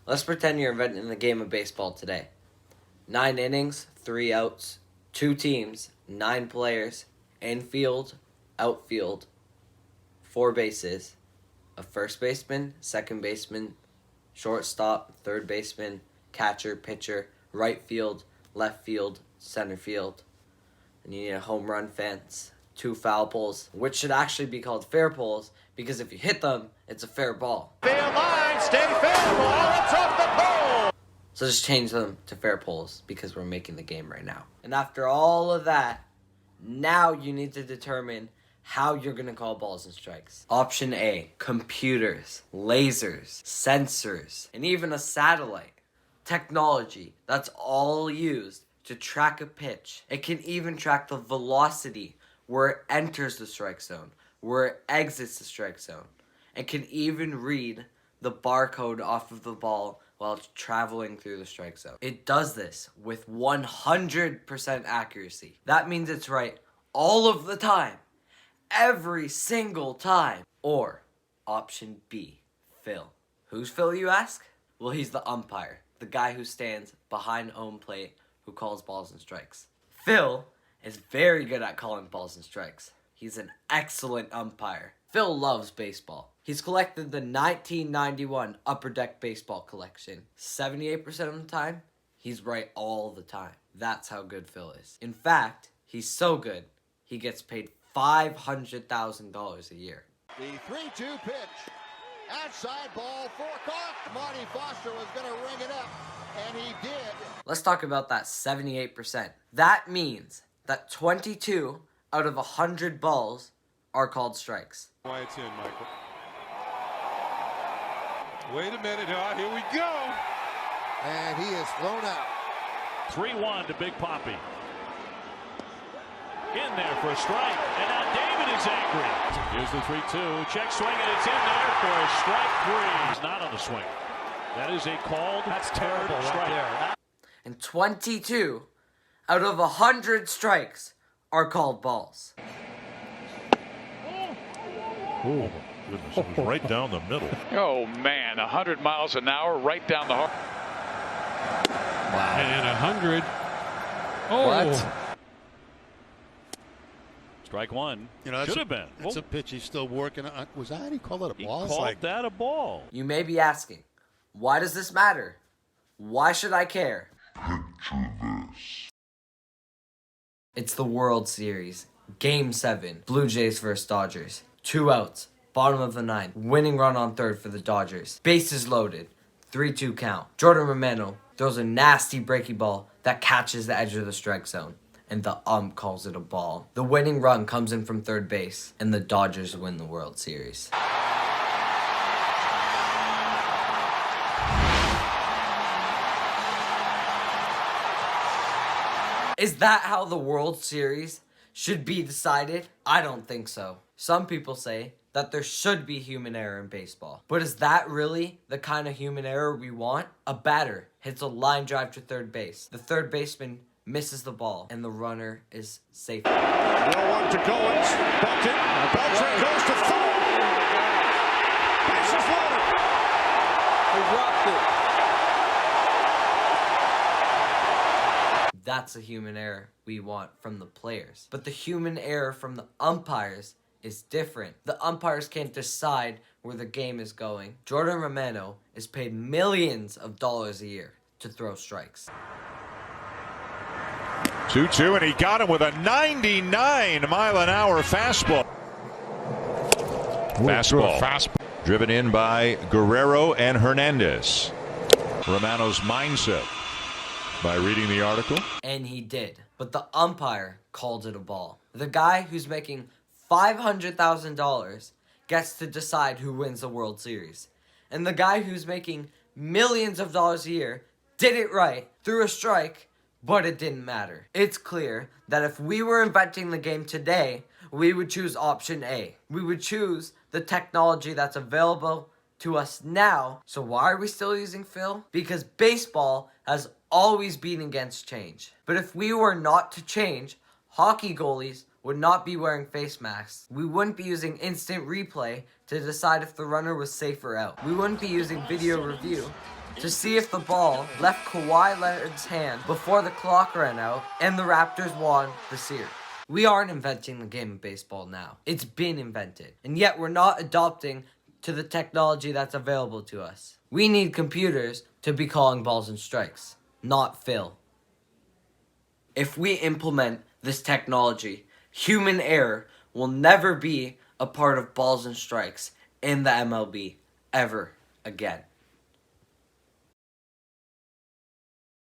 Let's pretend you're inventing the game of baseball today. 9 innings, 3 outs, 2 teams, 9 players, infield, outfield, 4 bases, a first baseman, second baseman, shortstop, third baseman, catcher, pitcher, right field, left field, center field. And you need a home run fence, 2 foul poles, which should actually be called fair poles, because if you hit them, it's a fair ball. Fair line, stay fair ball, it's off the pole! So just change them to fair poles, because we're making the game right now. And after all of that, now you need to determine how you're going to call balls and strikes. Option A, computers, lasers, sensors, and even a satellite. Technology that's all used to track a pitch. It can even track the velocity where it enters the strike zone, where it exits the strike zone. It can even read the barcode off of the ball while it's traveling through the strike zone. It does this with 100% accuracy. That means it's right all of the time. Every single time. Or option B, Phil. Who's Phil, you ask? Well, he's the umpire, the guy who stands behind home plate who calls balls and strikes. Phil is very good at calling balls and strikes. He's an excellent umpire. Phil loves baseball. He's collected the 1991 Upper Deck Baseball collection. 78% of the time, he's right all the time. That's how good Phil is. In fact, he's so good, he gets paid $500,000 a year. The 3-2 pitch. Outside ball, fork off. Marty Foster was going to ring it up, and he did. Let's talk about that 78%. That means that 22 out of 100 balls are called strikes. Why it's in, Michael. Wait a minute. Here we go. And he is thrown out. 3-1 to Big Poppy. In there for a strike, and now David is angry. Here's the 3-2, check swing, and it's in there for a strike 3. He's not on the swing. That is a called. That's terrible right there. And 22 out of 100 strikes are called balls. Oh, goodness, it was right down the middle. Oh, man, 100 miles an hour right down the heart. Wow. And 100. Oh. What? Strike 1. You know, should have been. It's a pitch he's still working on. Was that? He called it a ball? He called that a ball. You may be asking, why does this matter? Why should I care? Picture this. It's the World Series. Game 7. Blue Jays vs. Dodgers. 2 outs. Bottom of the 9th. Winning run on third for the Dodgers. Bases loaded. 3-2 count. Jordan Romano throws a nasty breaking ball that catches the edge of the strike zone, and the ump calls it a ball. The winning run comes in from third base, and the Dodgers win the World Series. Is that how the World Series should be decided? I don't think so. Some people say that there should be human error in baseball. But is that really the kind of human error we want? A batter hits a line drive to third base. The third baseman misses the ball, and the runner is safe. No one to go. It's Belton. Belton goes to third. Bases loaded. He dropped it. That's a human error we want from the players. But the human error from the umpires is different. The umpires can't decide where the game is going. Jordan Romano is paid millions of dollars a year to throw strikes. 2-2, and he got him with a 99-mile-an-hour fastball. Fastball. Driven in by Guerrero and Hernandez. Romano's mindset by reading the article. And he did. But the umpire called it a ball. The guy who's making $500,000 gets to decide who wins the World Series. And the guy who's making millions of dollars a year did it right, threw a strike, but it didn't matter. It's clear that if we were inventing the game today, we would choose option A. We would choose the technology that's available to us now. So why are we still using Phil? Because baseball has always been against change. But if we were not to change, hockey goalies would not be wearing face masks. We wouldn't be using instant replay to decide if the runner was safe or out. We wouldn't be using video review to see if the ball left Kawhi Leonard's hand before the clock ran out and the Raptors won the series. We aren't inventing the game of baseball now. It's been invented. And yet we're not adopting to the technology that's available to us. We need computers to be calling balls and strikes, not Phil. If we implement this technology, human error will never be a part of balls and strikes in the MLB ever again.